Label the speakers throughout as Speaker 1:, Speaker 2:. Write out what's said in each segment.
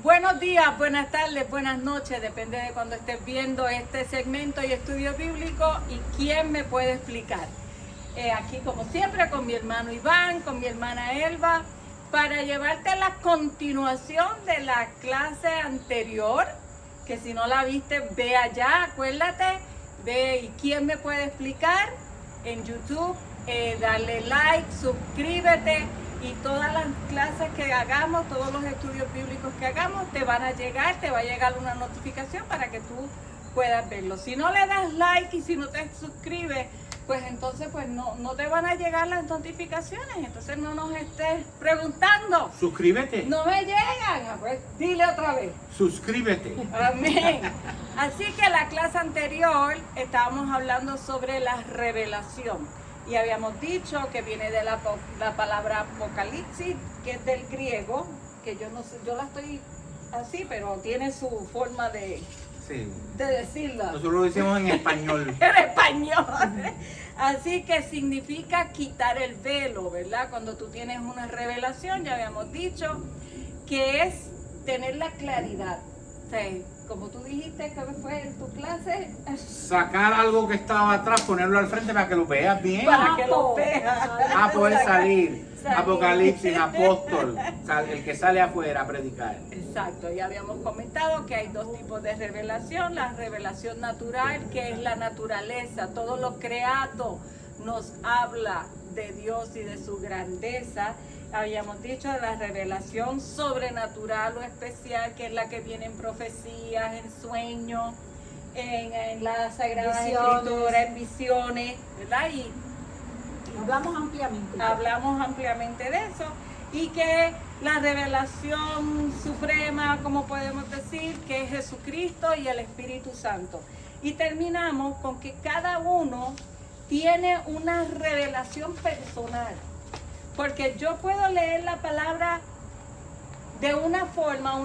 Speaker 1: Buenos días, buenas tardes, buenas noches, depende de cuando estés viendo este segmento y estudio bíblico y quién me puede explicar. Aquí como siempre con mi hermano Iván, con mi hermana Elba, para llevarte la continuación de la clase anterior, que si no la viste, ve allá, acuérdate, ve y quién me puede explicar en YouTube, dale like, suscríbete. Y todas las clases que hagamos, todos los estudios bíblicos que hagamos, te van a llegar, te va a llegar una notificación para que tú puedas verlo. Si no le das like y si no te suscribes, pues entonces pues no te van a llegar las notificaciones. Entonces no nos estés preguntando.
Speaker 2: Suscríbete.
Speaker 1: No me llegan. Pues dile otra vez.
Speaker 2: Suscríbete.
Speaker 1: Amén. Así que la clase anterior estábamos hablando sobre la revelación. Y habíamos dicho que viene de la palabra apocalipsis, que es del griego, que yo no sé, yo la estoy así, pero tiene su forma de decirla.
Speaker 2: Nosotros lo decimos en español.
Speaker 1: En español. Así que significa quitar el velo, ¿verdad? Cuando tú tienes una revelación, ya habíamos dicho, que es tener la claridad. O sea, como tú dijiste, ¿qué fue en tu clase?
Speaker 2: Sacar algo que estaba atrás, ponerlo al frente para que lo veas bien.
Speaker 1: Para que lo veas.
Speaker 2: A poder salir. Apocalipsis, apóstol, el que sale afuera a predicar.
Speaker 1: Exacto, ya habíamos comentado que hay dos tipos de revelación. La revelación natural, que es la naturaleza, todo lo creado nos habla de Dios y de su grandeza. Habíamos dicho de la revelación sobrenatural o especial, que es la que viene en profecías, en sueños, en la Sagrada Escritura, en visiones, ¿verdad? Y hablamos ampliamente de eso. Y que la revelación suprema, como podemos decir, que es Jesucristo y el Espíritu Santo. Y terminamos con que cada uno tiene una revelación personal. Porque yo puedo leer la palabra de una forma,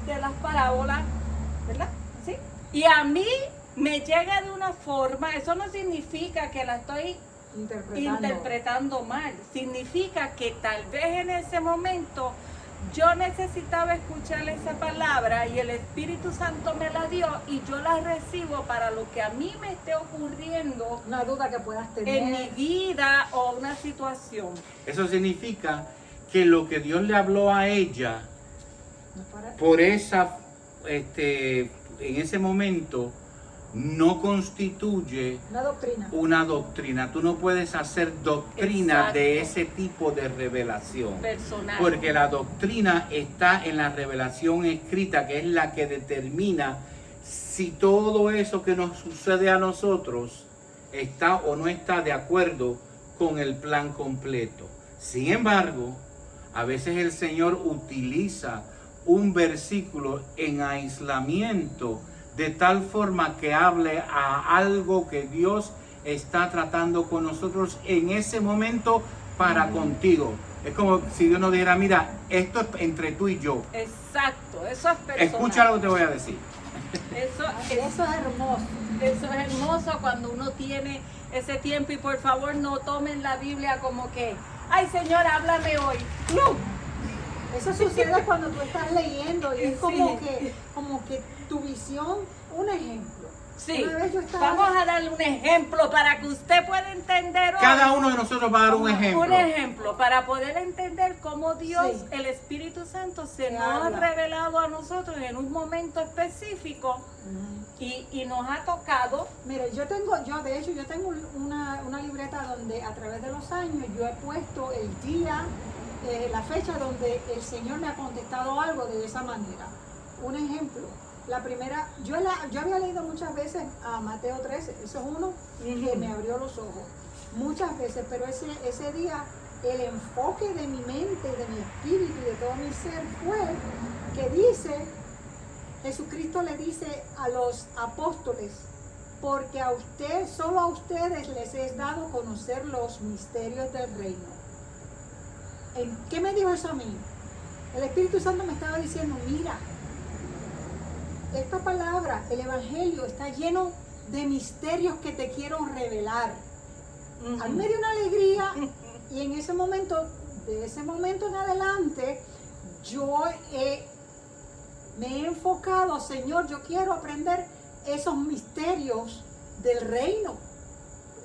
Speaker 1: de las parábolas, ¿verdad? ¿Sí? Y a mí me llega de una forma, eso no significa que la estoy interpretando mal. Significa que tal vez en ese momento yo necesitaba escuchar esa palabra y el Espíritu Santo me la dio y yo la recibo para lo que a mí me esté ocurriendo.
Speaker 3: Una duda que puedas tener
Speaker 1: en mi vida o una situación.
Speaker 2: Eso significa que lo que Dios le habló a ella por esa, en ese momento, no constituye una doctrina. Tú no puedes hacer doctrina. Exacto. De ese tipo de revelación
Speaker 1: personal.
Speaker 2: Porque la doctrina está en la revelación escrita, que es la que determina si todo eso que nos sucede a nosotros está o no está de acuerdo con el plan completo. Sin embargo, a veces el Señor utiliza un versículo en aislamiento de tal forma que hable a algo que Dios está tratando con nosotros en ese momento para contigo. Es como si Dios nos dijera, mira, esto es entre tú y yo.
Speaker 1: Exacto, eso es personal.
Speaker 2: Escucha lo que te voy a decir.
Speaker 1: Eso es hermoso. Eso es hermoso cuando uno tiene ese tiempo y por favor no tomen la Biblia como que, ay Señor, háblame hoy. ¡No!
Speaker 3: Eso sucede cuando tú estás leyendo y es como que tu visión, un ejemplo.
Speaker 1: Sí, vamos a darle un ejemplo para que usted pueda entender hoy.
Speaker 2: Cada uno de nosotros va a dar un ejemplo.
Speaker 1: Un ejemplo para poder entender cómo Dios, el Espíritu Santo, se nos ha revelado a nosotros en un momento específico y nos ha tocado.
Speaker 3: Mire, yo tengo una libreta donde a través de los años yo he puesto el día, la fecha donde el Señor me ha contestado algo de esa manera. Un ejemplo. La primera, yo había leído muchas veces a Mateo 13, eso es uno que me abrió los ojos, muchas veces, pero ese día el enfoque de mi mente, de mi espíritu y de todo mi ser fue que dice, Jesucristo le dice a los apóstoles, porque solo a ustedes les es dado conocer los misterios del reino. ¿Qué me dijo eso a mí? El Espíritu Santo me estaba diciendo, mira, esta palabra, el Evangelio, está lleno de misterios que te quiero revelar. A mí me dio una alegría y en ese momento, de ese momento en adelante, yo he me he enfocado, Señor, yo quiero aprender esos misterios del reino.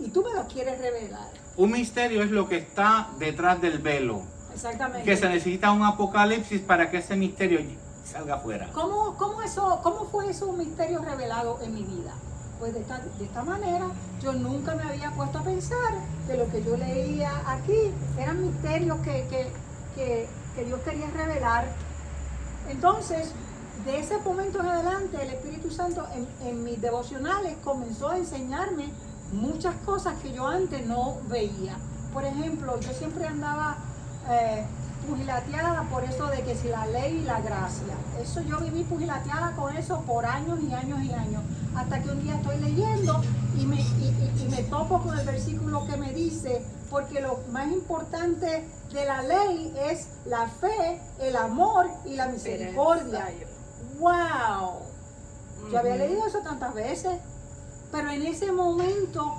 Speaker 3: Y tú me los quieres revelar.
Speaker 2: Un misterio es lo que está detrás del velo.
Speaker 3: Exactamente.
Speaker 2: Que se necesita un apocalipsis para que ese misterio salga afuera.
Speaker 3: ¿Cómo fue eso un misterio revelado en mi vida? Pues de esta manera, yo nunca me había puesto a pensar que lo que yo leía aquí eran misterios que Dios quería revelar. Entonces, de ese momento en adelante, el Espíritu Santo en mis devocionales comenzó a enseñarme muchas cosas que yo antes no veía. Por ejemplo, yo siempre andaba pugilateada por eso de que si la ley y la gracia. Eso yo viví pugilateada con eso por años y años y años. Hasta que un día estoy leyendo y me topo con el versículo que me dice, porque lo más importante de la ley es la fe, el amor y la misericordia. ¡Wow! Yo había leído eso tantas veces, pero en ese momento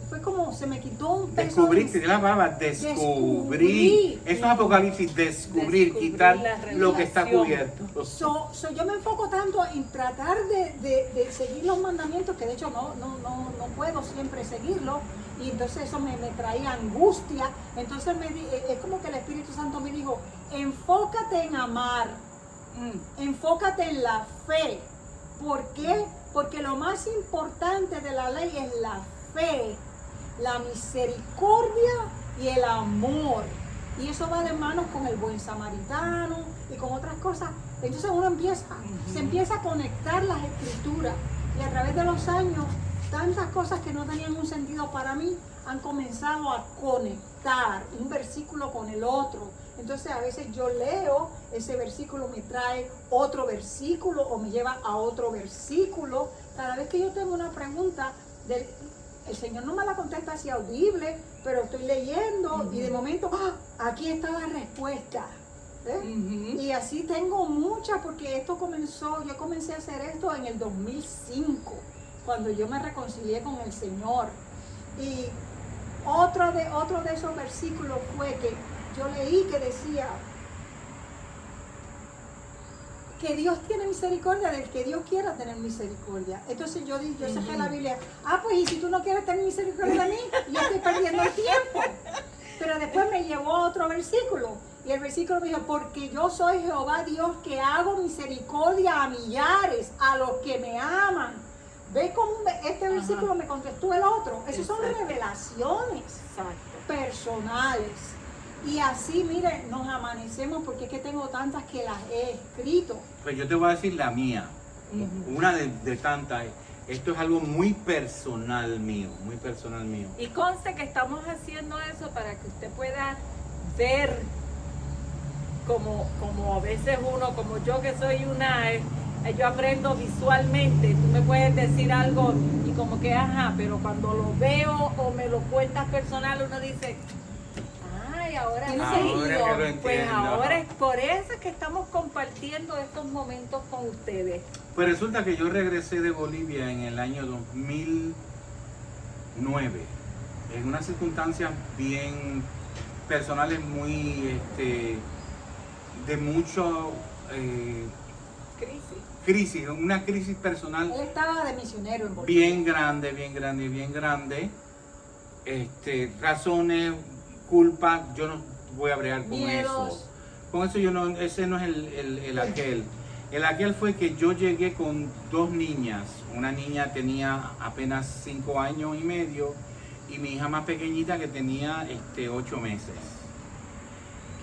Speaker 3: fue como se me quitó un peso.
Speaker 2: Descubriste, la palabra descubrir. Eso es apocalipsis, descubrir, quitar lo que está cubierto.
Speaker 3: Yo me enfoco tanto en tratar de seguir los mandamientos, que de hecho no puedo siempre seguirlos, y entonces eso me traía angustia. Entonces es como que el Espíritu Santo me dijo, enfócate en amar, enfócate en la fe. ¿Por qué? Porque lo más importante de la ley es la fe, la misericordia y el amor. Y eso va de manos con el buen samaritano y con otras cosas. Entonces uno se empieza a conectar las escrituras. Y a través de los años, tantas cosas que no tenían un sentido para mí han comenzado a conectar un versículo con el otro. Entonces a veces yo leo ese versículo, me trae otro versículo o me lleva a otro versículo. Cada vez que yo tengo una pregunta, el Señor no me la contesta así audible, pero estoy leyendo y de momento, aquí está la respuesta. Y así tengo muchas, porque yo comencé a hacer esto en el 2005, cuando yo me reconcilié con el Señor. Y otro de esos versículos fue que yo leí que decía que Dios tiene misericordia del que Dios quiera tener misericordia. Entonces yo saqué la Biblia, pues y si tú no quieres tener misericordia de mí, yo estoy perdiendo el tiempo. Pero después me llevó a otro versículo, y el versículo me dijo, porque yo soy Jehová Dios que hago misericordia a millares, a los que me aman. ¿Ve cómo este versículo me contestó el otro? Esas son revelaciones personales. Y así, mire, nos amanecemos, porque es que tengo tantas que las he escrito.
Speaker 2: Pues yo te voy a decir la mía, una de tantas. Esto es algo muy personal mío, muy personal mío.
Speaker 1: Y conste que estamos haciendo eso para que usted pueda ver como a veces uno, como yo que soy yo aprendo visualmente. Tú me puedes decir algo y como que pero cuando lo veo o me lo cuentas personal, uno dice, ahora sí, pues ahora es por eso que estamos compartiendo estos momentos con ustedes.
Speaker 2: Pues resulta que yo regresé de Bolivia en el año 2009, en unas circunstancias bien personales, muy de mucho crisis, una crisis personal.
Speaker 3: Él estaba de misionero en Bolivia.
Speaker 2: Bien grande. Razones, culpa, yo no voy a bregar con
Speaker 3: miedos.
Speaker 2: eso. Con eso ese no es el aquel. El aquel fue que yo llegué con dos niñas. Una niña tenía apenas 5 años y medio y mi hija más pequeñita que tenía 8 meses.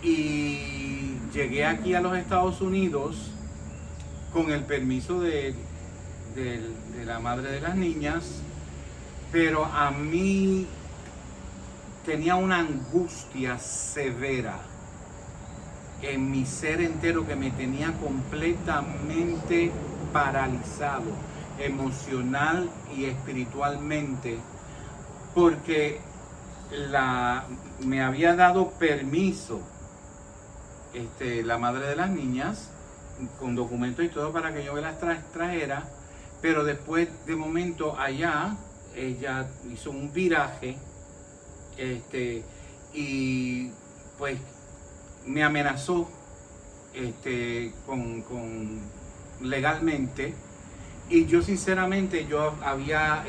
Speaker 2: Y llegué aquí a los Estados Unidos con el permiso de la madre de las niñas, pero a mí tenía una angustia severa en mi ser entero que me tenía completamente paralizado, emocional y espiritualmente, porque me había dado permiso la madre de las niñas, con documentos y todo, para que yo me las trajera, pero después de momento allá ella hizo un viraje y pues me amenazó legalmente, y yo sinceramente yo había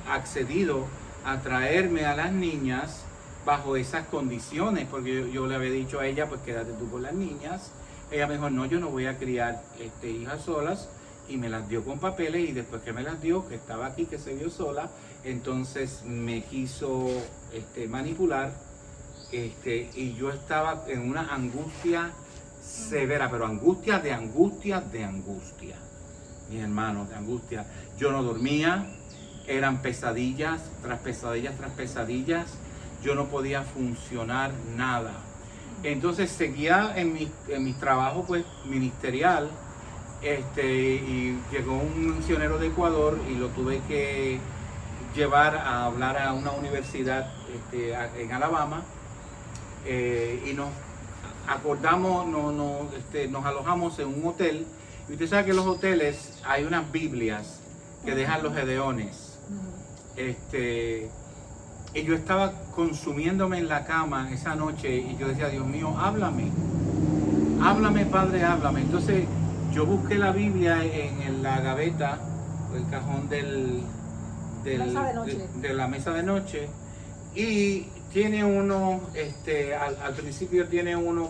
Speaker 2: accedido a traerme a las niñas bajo esas condiciones, porque yo le había dicho a ella, pues quédate tú con las niñas. Ella me dijo, no, yo no voy a criar hijas solas, y me las dio con papeles, y después que me las dio, que estaba aquí, que se vio sola, entonces me quiso manipular, y yo estaba en una angustia severa, pero angustia, mis hermanos, de angustia. Yo no dormía, eran pesadillas tras pesadillas tras pesadillas, yo no podía funcionar nada. Entonces seguía en mi trabajo pues ministerial, y llegó un misionero de Ecuador y lo tuve que llevar a hablar a una universidad en Alabama, y nos acordamos, nos alojamos en un hotel, y usted sabe que en los hoteles hay unas Biblias que dejan los gedeones. Y yo estaba consumiéndome en la cama esa noche, y yo decía, Dios mío, háblame, Padre, háblame. Entonces yo busqué la Biblia en la gaveta, el cajón de la mesa de noche, y tiene uno, al principio tiene uno,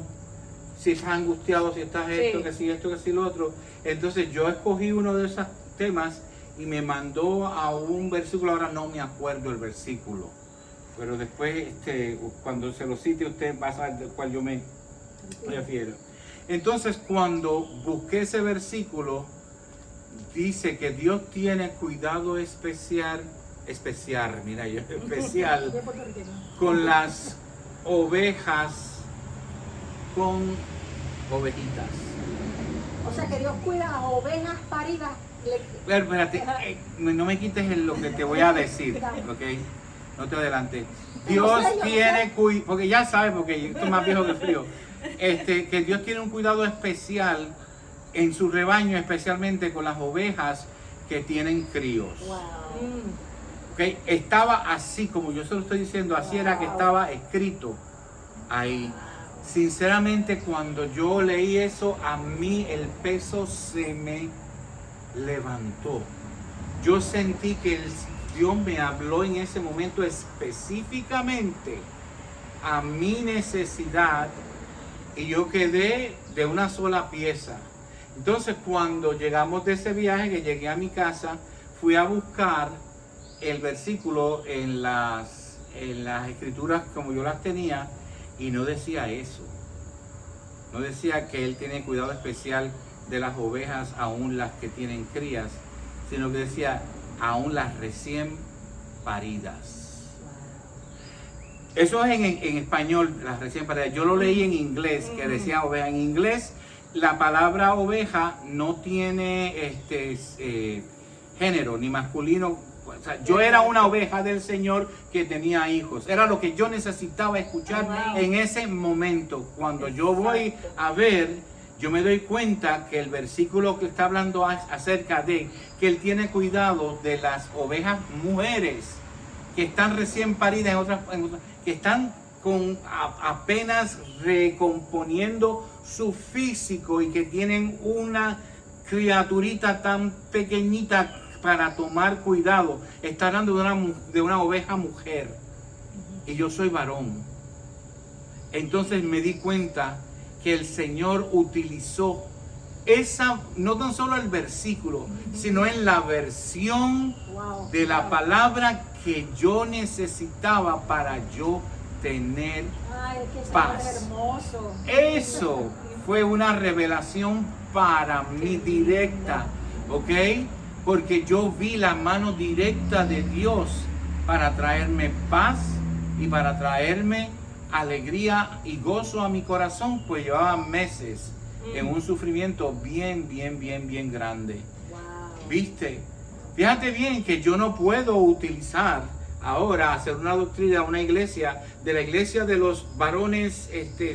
Speaker 2: si estás angustiado, si estás esto, que si lo otro. Entonces yo escogí uno de esos temas y me mandó a un versículo, ahora no me acuerdo el versículo, pero después cuando se lo cite usted va a saber del cual yo me refiero. Entonces cuando busqué ese versículo, dice que Dios tiene cuidado especial con las ovejas, con ovejitas.
Speaker 3: O sea que Dios cuida a las ovejas paridas.
Speaker 2: Pero espérate, no me quites lo que te voy a decir, ¿ok? No te adelantes. Dios tiene cuidado, porque ya sabes, porque esto es más viejo que el frío, que Dios tiene un cuidado especial en su rebaño, especialmente con las ovejas que tienen críos.
Speaker 3: Wow.
Speaker 2: Okay. Estaba así, como yo se lo estoy diciendo, así era que estaba escrito ahí. Sinceramente, cuando yo leí eso, a mí el peso se me levantó. Yo sentí que Dios me habló en ese momento específicamente a mi necesidad, y yo quedé de una sola pieza. Entonces cuando llegamos de ese viaje, que llegué a mi casa, fui a buscar el versículo en las escrituras como yo las tenía, y no decía eso. No decía que Él tiene cuidado especial de las ovejas, aún las que tienen crías, sino que decía aún las recién paridas. Eso es en español, las recién paridas. Yo lo leí en inglés, que decía oveja. En inglés la palabra oveja no tiene género, ni masculino. O sea, yo era una oveja del Señor que tenía hijos. Era lo que yo necesitaba escuchar en ese momento. Cuando yo voy a ver, yo me doy cuenta que el versículo que está hablando acerca de que Él tiene cuidado de las ovejas mujeres que están recién paridas, que están apenas recomponiendo su físico, y que tienen una criaturita tan pequeñita para tomar cuidado. Está hablando de una oveja mujer, y yo soy varón. Entonces me di cuenta que el Señor utilizó no tan solo el versículo, sino en la versión de la palabra que yo necesitaba para yo tener paz.
Speaker 3: Hermoso.
Speaker 2: Eso fue una revelación para mí directa, ¿ok? Porque yo vi la mano directa de Dios para traerme paz y para traerme alegría y gozo a mi corazón, pues llevaba meses en un sufrimiento bien grande. ¿Viste? Fíjate bien que yo no puedo utilizar ahora, hacer una doctrina, una iglesia, de la iglesia de los varones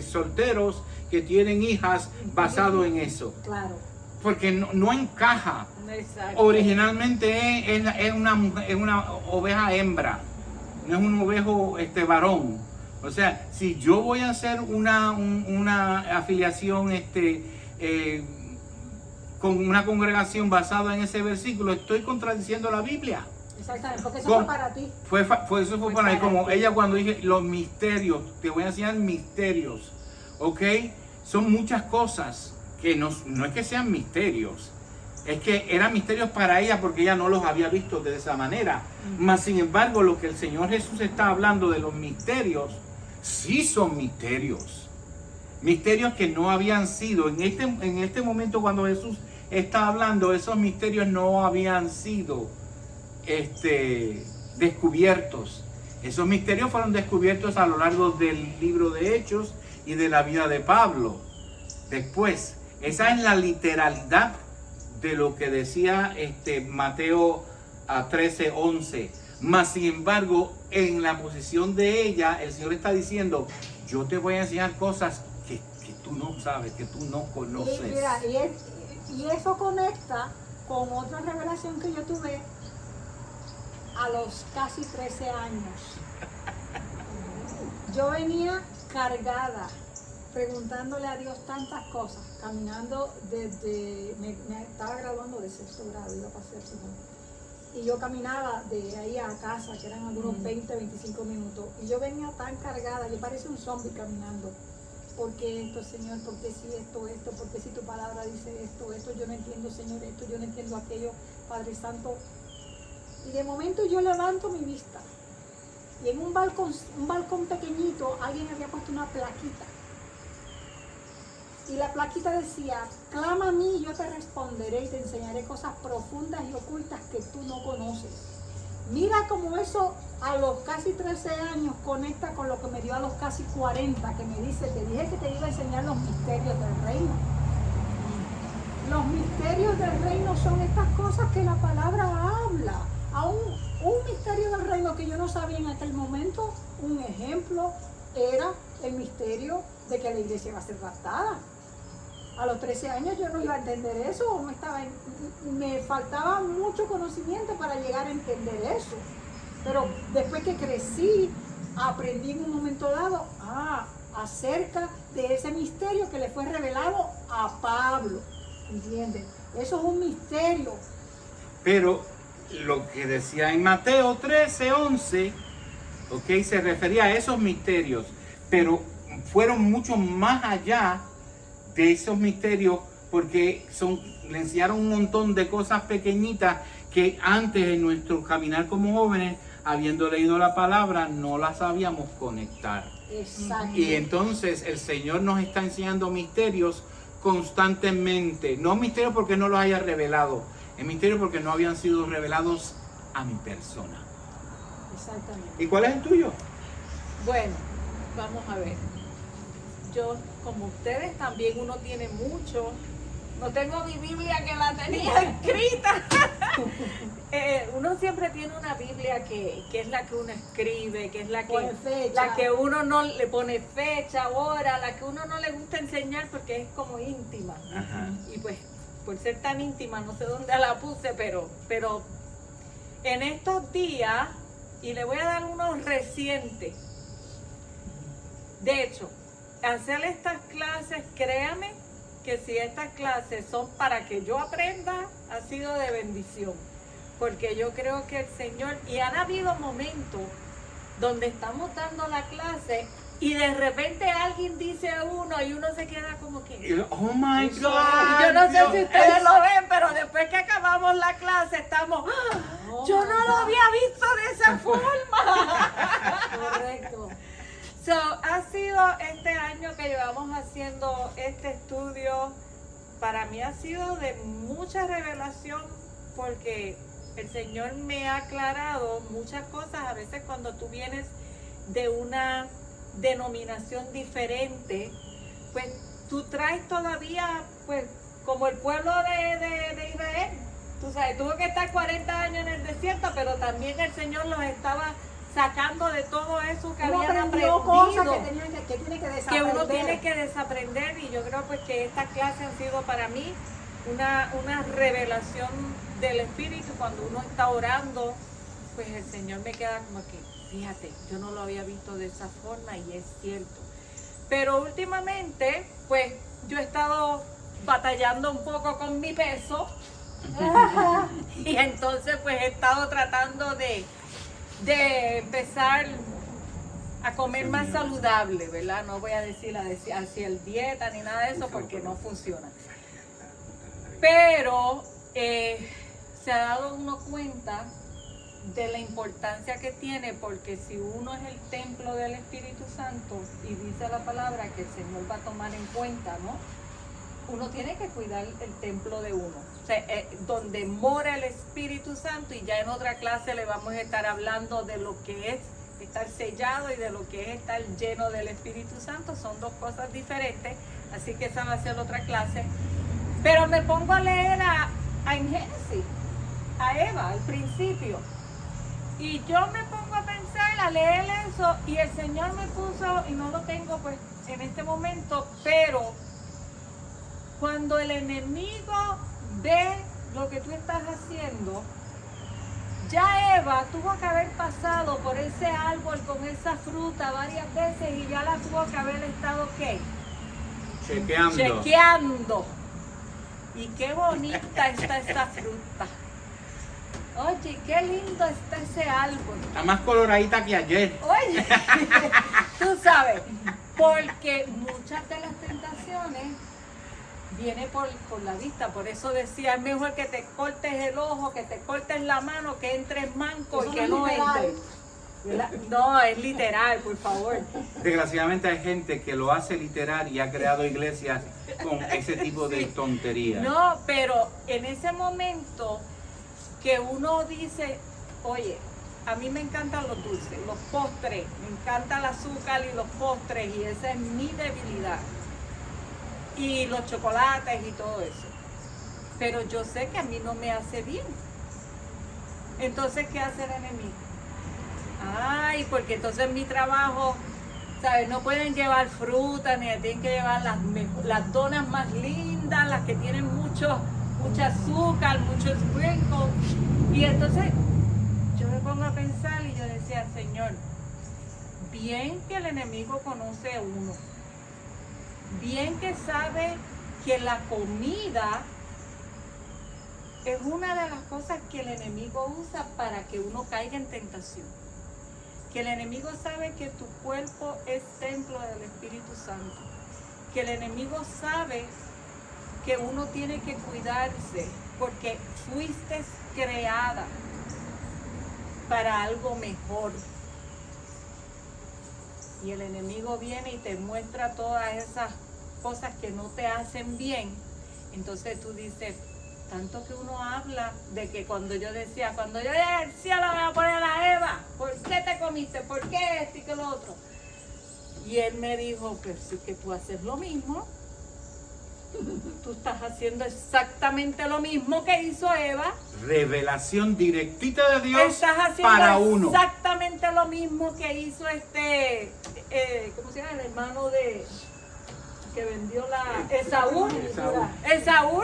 Speaker 2: solteros que tienen hijas, basado en eso.
Speaker 3: Claro.
Speaker 2: Porque no encaja.
Speaker 1: Exacto.
Speaker 2: Originalmente es una oveja hembra, no es un ovejo varón. O sea, si yo voy a hacer una afiliación con una congregación basada en ese versículo, estoy contradiciendo la Biblia.
Speaker 3: Exactamente, porque eso fue para ti.
Speaker 2: Eso fue para mí, como ella cuando dije los misterios, te voy a enseñar misterios, ¿ok? Son muchas cosas que no es que sean misterios, es que eran misterios para ella porque ella no los había visto de esa manera. Mas sin embargo, lo que el Señor Jesús está hablando de los misterios, sí son misterios. Misterios que no habían sido, en este momento cuando Jesús está hablando, esos misterios no habían sido descubiertos. Esos misterios fueron descubiertos a lo largo del libro de Hechos y de la vida de Pablo. Después, esa es la literalidad de lo que decía Mateo 13:11. Mas sin embargo, en la posición de ella, el Señor está diciendo, yo te voy a enseñar cosas que tú no sabes, que tú no conoces.
Speaker 3: Y, mira, y eso conecta con otra revelación que yo tuve a los casi 13 años. Yo venía cargada, preguntándole a Dios tantas cosas, caminando me estaba graduando de 6º grado, iba para 7º. Y yo caminaba de ahí a casa, que eran algunos 20, 25 minutos. Y yo venía tan cargada, yo parecía un zombie caminando. ¿Por qué esto, Señor? ¿Por qué si esto? ¿Por qué si tu palabra dice esto? Yo no entiendo, Señor, esto, yo no entiendo aquello, Padre Santo. Y de momento yo levanto mi vista. Y en un balcón pequeñito, alguien había puesto una plaquita. Y la plaquita decía, clama a mí y yo te responderé y te enseñaré cosas profundas y ocultas que tú no conoces. Mira cómo eso a los casi 13 años conecta con lo que me dio a los casi 40, que me dice, te dije que te iba a enseñar los misterios del reino. Los misterios del reino son estas cosas que la palabra habla. Un misterio del reino que yo no sabía en aquel momento, un ejemplo, era el misterio de que la iglesia iba a ser raptada. A los 13 años yo no iba a entender eso, me faltaba mucho conocimiento para llegar a entender eso. Pero después que crecí, aprendí en un momento dado acerca de ese misterio que le fue revelado a Pablo. ¿Entiendes? Eso es un misterio.
Speaker 2: Pero lo que decía en Mateo 13:11, ¿ok? Se refería a esos misterios, pero fueron mucho más allá de esos misterios porque le enseñaron un montón de cosas pequeñitas que antes en nuestro caminar como jóvenes, habiendo leído la palabra, no las sabíamos conectar.
Speaker 3: Exacto.
Speaker 2: Y entonces el Señor nos está enseñando misterios constantemente. No misterios porque no los haya revelado, es misterio porque no habían sido revelados a mi persona.
Speaker 3: Exactamente.
Speaker 2: ¿Y cuál es el tuyo?
Speaker 1: Bueno, vamos a ver. Yo, como ustedes, también uno tiene mucho. No tengo mi Biblia que la tenía escrita. Uno siempre tiene una Biblia que es la que uno escribe, que es la que uno no le pone fecha, hora, la que uno no le gusta enseñar porque es como íntima.
Speaker 2: Ajá.
Speaker 1: Y pues, por ser tan íntima, no sé dónde la puse, pero en estos días, y le voy a dar unos recientes. De hecho, hacer estas clases, créame que si estas clases son para que yo aprenda, ha sido de bendición. Porque yo creo que el Señor, y han habido momentos donde estamos dando la clase y de repente alguien dice uno y uno se queda como que...
Speaker 2: Oh my God.
Speaker 1: Yo no sé si ustedes lo ven, pero después que acabamos la clase estamos... Yo no lo había visto de esa forma.
Speaker 3: Correcto.
Speaker 1: So, ha sido este año que llevamos haciendo este estudio, para mí ha sido de mucha revelación porque el Señor me ha aclarado muchas cosas. A veces cuando tú vienes de una denominación diferente, pues tú traes todavía, pues como el pueblo de Israel. Tú sabes, tuvo que estar 40 años en el desierto, pero también el Señor los estaba sacando de todo eso que habían aprendido,
Speaker 3: cosas que tiene que desaprender.
Speaker 1: Que uno tiene que desaprender, y yo creo pues que estas clases han sido para mí una revelación del Espíritu. Cuando uno está orando, pues el Señor me queda como que, fíjate, yo no lo había visto de esa forma y es cierto. Pero últimamente, pues yo he estado batallando un poco con mi peso y entonces pues he estado tratando de empezar a comer más saludable, ¿verdad? No voy a decir hacia el dieta ni nada de eso porque no funciona. Pero se ha dado uno cuenta de la importancia que tiene, porque si uno es el templo del Espíritu Santo y dice la palabra que el Señor va a tomar en cuenta, ¿no? Uno tiene que cuidar el templo de uno, o sea, donde mora el Espíritu Santo, y ya en otra clase le vamos a estar hablando de lo que es estar sellado y de lo que es estar lleno del Espíritu Santo. Son dos cosas diferentes, así que esa va a ser otra clase. Pero me pongo a leer en Génesis, a Eva, al principio. Y yo me pongo a pensar, a leer eso, y el Señor me puso, y no lo tengo pues en este momento, pero cuando el enemigo ve lo que tú estás haciendo, ya Eva tuvo que haber pasado por ese árbol con esa fruta varias veces y ya la tuvo que haber estado, ¿qué? Chequeando. Y qué bonita está esa fruta. Oye, qué lindo está ese árbol.
Speaker 2: Está más coloradita que ayer.
Speaker 1: Oye, tú sabes, porque muchas de las tentaciones vienen por la vista. Por eso decía, es mejor que te cortes el ojo, que te cortes la mano, que entres manco y que no entres. No, es literal, por favor.
Speaker 2: Desgraciadamente hay gente que lo hace literal y ha creado iglesias con ese tipo de tonterías.
Speaker 1: No, pero en ese momento que uno dice, oye, a mí me encantan los dulces, los postres, me encanta el azúcar y los postres, y esa es mi debilidad. Y los chocolates y todo eso. Pero yo sé que a mí no me hace bien. Entonces, ¿qué hace el enemigo? Ay, porque entonces mi trabajo, ¿sabes? No pueden llevar fruta, ni tienen que llevar las donas más lindas, las que tienen mucho azúcar, mucho sprinkle. Y entonces yo me pongo a pensar y yo decía, Señor, bien que el enemigo conoce a uno, bien que sabe que la comida es una de las cosas que el enemigo usa para que uno caiga en tentación. Que el enemigo sabe que tu cuerpo es templo del Espíritu Santo. Que el enemigo sabe que uno tiene que cuidarse porque fuiste creada para algo mejor. Y el enemigo viene y te muestra todas esas cosas que no te hacen bien. Entonces tú dices, tanto que uno habla de que cuando yo decía, cuando yo llegue al cielo me voy a poner a Eva, ¿por qué te comiste? ¿Por qué esto y qué lo otro? Y él me dijo, pues sí que tú haces lo mismo. Tú estás haciendo exactamente lo mismo que hizo Eva.
Speaker 2: Revelación directita de Dios
Speaker 1: Estás haciendo
Speaker 2: para uno.
Speaker 1: exactamente lo mismo que hizo ¿cómo se llama? El hermano que vendió Esaú. Esaú.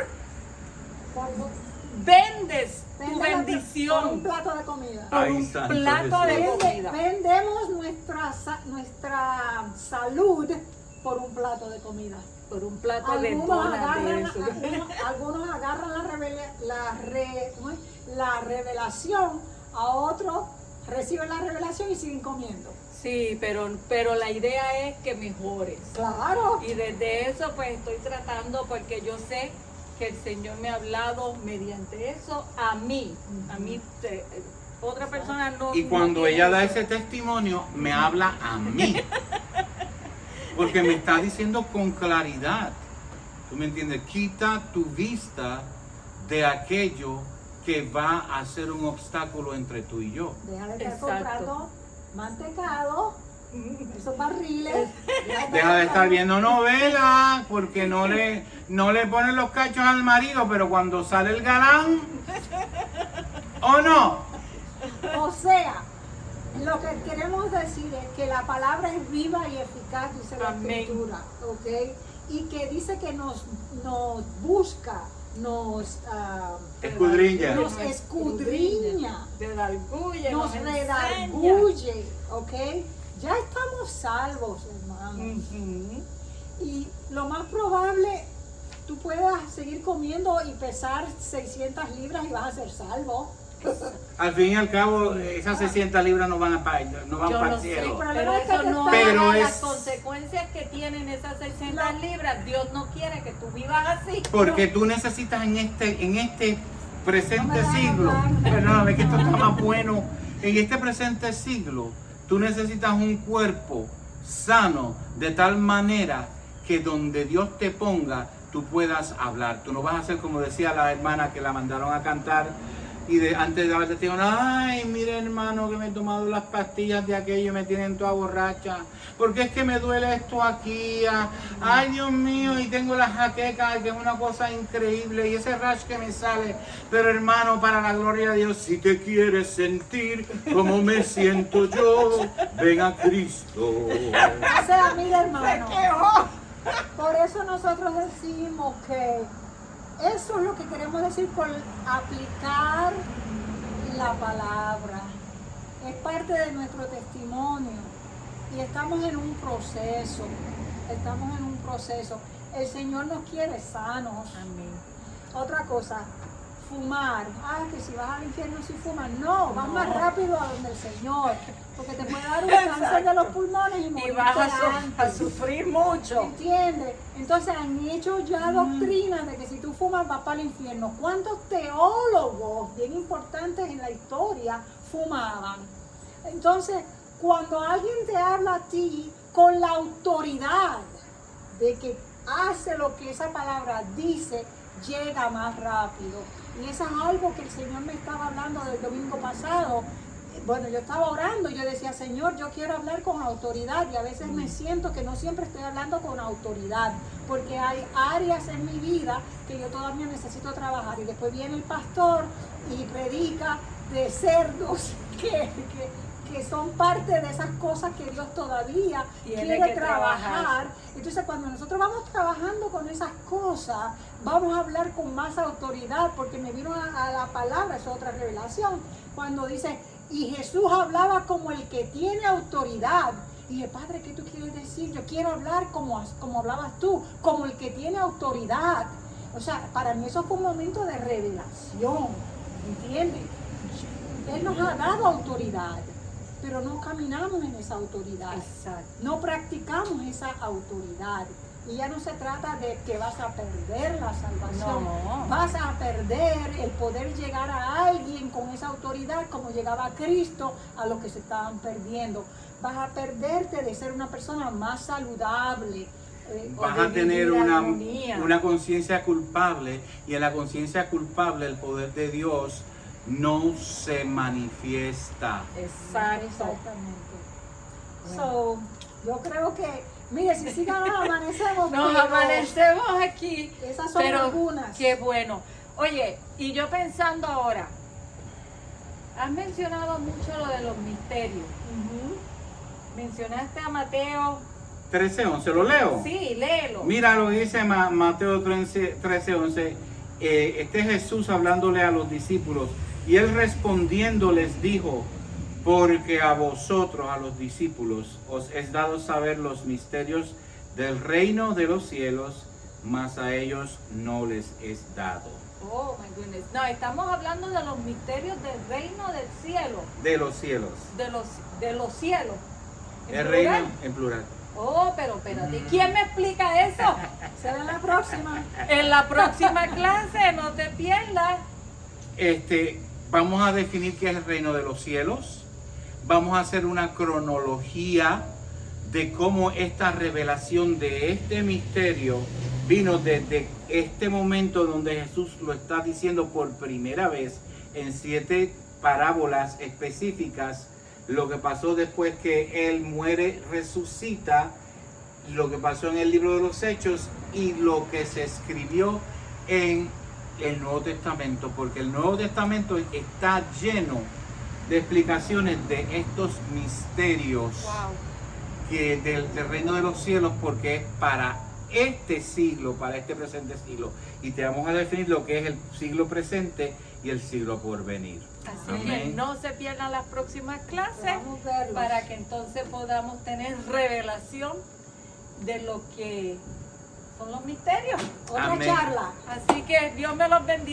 Speaker 1: Vendes tu bendición
Speaker 3: por un plato de comida.
Speaker 1: por un plato de comida.
Speaker 3: Vendemos nuestra salud por un plato de comida.
Speaker 1: Por un plato de donas de eso.
Speaker 3: Algunos agarran la revelación, a otros reciben la revelación y siguen comiendo.
Speaker 1: Sí, pero la idea es que mejores.
Speaker 3: Claro.
Speaker 1: Y desde eso pues estoy tratando, porque yo sé que el Señor me ha hablado mediante eso a mí. Otra persona no.
Speaker 2: Y cuando
Speaker 1: no tiene
Speaker 2: ella da
Speaker 1: eso.
Speaker 2: ese testimonio, me habla a mí. Porque me está diciendo con claridad. ¿Tú me entiendes? Quita tu vista de aquello que va a ser un obstáculo entre tú y yo.
Speaker 3: Deja de estar
Speaker 1: Exacto.
Speaker 3: comprando mantecado, esos barriles.
Speaker 2: Deja de estar viendo novelas porque no le ponen los cachos al marido, pero cuando sale el galán, ¿o no?
Speaker 3: O sea, lo que queremos decir es que la palabra es viva y eficaz, dice la
Speaker 1: Amén.
Speaker 3: Escritura, ¿ok? Y que dice que nos busca
Speaker 2: Escudriña.
Speaker 3: nos escudriña,
Speaker 1: redarguye,
Speaker 3: nos
Speaker 1: enseña.
Speaker 3: redarguye, ¿ok? Ya estamos salvos, hermano.
Speaker 1: Ujú.
Speaker 3: Y lo más probable, tú puedas seguir comiendo y pesar 600 libras y vas a ser salvo.
Speaker 2: Al fin y al cabo, esas 600 libras no van para
Speaker 1: Yo
Speaker 2: el
Speaker 1: lo sé,
Speaker 2: cielo.
Speaker 1: pero eso no
Speaker 2: Pero
Speaker 1: es las
Speaker 2: es-
Speaker 1: consecuencias que tienen esas 600 libras. Dios no quiere que tú vivas así.
Speaker 2: Porque tú necesitas en este
Speaker 3: No
Speaker 2: presente
Speaker 3: me dejan
Speaker 2: siglo,
Speaker 3: hablar.
Speaker 2: perdóname que esto está más bueno, en este presente siglo, tú necesitas un cuerpo sano de tal manera que donde Dios te ponga, tú puedas hablar. Tú no vas a ser como decía la hermana que la mandaron a cantar y antes de haber testigo, ay, mire hermano que me he tomado las pastillas de aquello y me tienen toda borracha, porque es que me duele esto aquí, ay Dios mío, y tengo la jaqueca, que es una cosa increíble, y ese rash que me sale, pero hermano, para la gloria de Dios, si te quieres sentir como me siento yo, ven a Cristo.
Speaker 3: O sea, mira, hermano, por eso nosotros decimos que eso es lo que queremos decir con aplicar la palabra. Es parte de nuestro testimonio y estamos en un proceso. Estamos en un proceso. El Señor nos quiere sanos.
Speaker 1: Amén.
Speaker 3: Otra cosa, fumar. Que si vas al infierno si fumas. No, vas más rápido a donde el Señor. Porque te puede dar un cáncer de los pulmones y
Speaker 1: Y
Speaker 3: morirte
Speaker 1: vas a
Speaker 3: antes.
Speaker 1: sufrir mucho.
Speaker 3: ¿Entiendes? Entonces han hecho ya doctrinas de que si tú fumas vas para el infierno. ¿Cuántos teólogos bien importantes en la historia fumaban? Entonces, cuando alguien te habla a ti con la autoridad de que hace lo que esa palabra dice, llega más rápido. Y eso es algo que el Señor me estaba hablando del domingo pasado. Bueno, yo estaba orando y yo decía, Señor, yo quiero hablar con autoridad, y a veces me siento que no siempre estoy hablando con autoridad, porque hay áreas en mi vida que yo todavía necesito trabajar. Y después viene el pastor y predica de cerdos que son parte de esas cosas que Dios todavía
Speaker 1: Tiene
Speaker 3: quiere
Speaker 1: que
Speaker 3: trabajar. Entonces, cuando nosotros vamos trabajando con esas cosas, vamos a hablar con más autoridad, porque me vino a la palabra, es otra revelación, cuando dice, y Jesús hablaba como el que tiene autoridad. Y dije, Padre, ¿qué tú quieres decir? Yo quiero hablar como hablabas tú, como el que tiene autoridad. O sea, para mí eso fue un momento de revelación, ¿entiendes? Él nos ha dado autoridad, pero no caminamos en esa autoridad.
Speaker 1: Exacto.
Speaker 3: No practicamos esa autoridad. Y ya no se trata de que vas a perder la salvación.
Speaker 1: No.
Speaker 3: Vas a perder el poder llegar a alguien con esa autoridad como llegaba Cristo a los que se estaban perdiendo. Vas a perderte de ser una persona más saludable.
Speaker 2: Vas
Speaker 1: de
Speaker 2: a tener
Speaker 1: vivir en armonía.
Speaker 2: una conciencia culpable, y en la conciencia culpable el poder de Dios no se manifiesta.
Speaker 1: Exacto.
Speaker 3: Exactamente. So, yo creo que, mire, si sí nos amanecemos.
Speaker 1: Nos
Speaker 3: pero
Speaker 1: amanecemos aquí.
Speaker 3: Esas son
Speaker 1: Pero
Speaker 3: algunas.
Speaker 1: qué bueno. Oye, y yo pensando ahora, has mencionado mucho lo de los misterios. Mencionaste a Mateo.
Speaker 2: 13:11, ¿lo leo?
Speaker 1: Sí, léelo.
Speaker 2: Mira lo que dice Mateo 13:11. Este es Jesús hablándole a los discípulos, y él respondiendo les dijo, porque a vosotros, a los discípulos, os es dado saber los misterios del reino de los cielos, mas a ellos no les es dado.
Speaker 1: Oh, my goodness. No, estamos hablando de los misterios del reino del cielo.
Speaker 2: De los cielos.
Speaker 1: De los cielos. ¿En
Speaker 2: El
Speaker 1: plural?
Speaker 2: reino en plural.
Speaker 1: Oh, pero espérate. ¿Quién me explica eso?
Speaker 3: Será en la próxima.
Speaker 1: En la próxima clase, no te pierdas.
Speaker 2: Vamos a definir qué es el reino de los cielos. Vamos a hacer una cronología de cómo esta revelación de este misterio vino desde este momento donde Jesús lo está diciendo por primera vez en 7 parábolas específicas. Lo que pasó después que Él muere, resucita, lo que pasó en el libro de los Hechos y lo que se escribió en el Nuevo Testamento, porque el Nuevo Testamento está lleno de explicaciones de estos misterios
Speaker 1: Wow.
Speaker 2: del reino de los cielos, porque es para este siglo, para este presente siglo. Y te vamos a definir lo que es el siglo presente y el siglo por venir.
Speaker 1: Así que no se pierdan las próximas clases
Speaker 3: Vamos a verlos.
Speaker 1: para que entonces podamos tener revelación de lo que son los misterios.
Speaker 3: Otra
Speaker 2: Amén.
Speaker 3: charla.
Speaker 1: Así que Dios me los bendiga.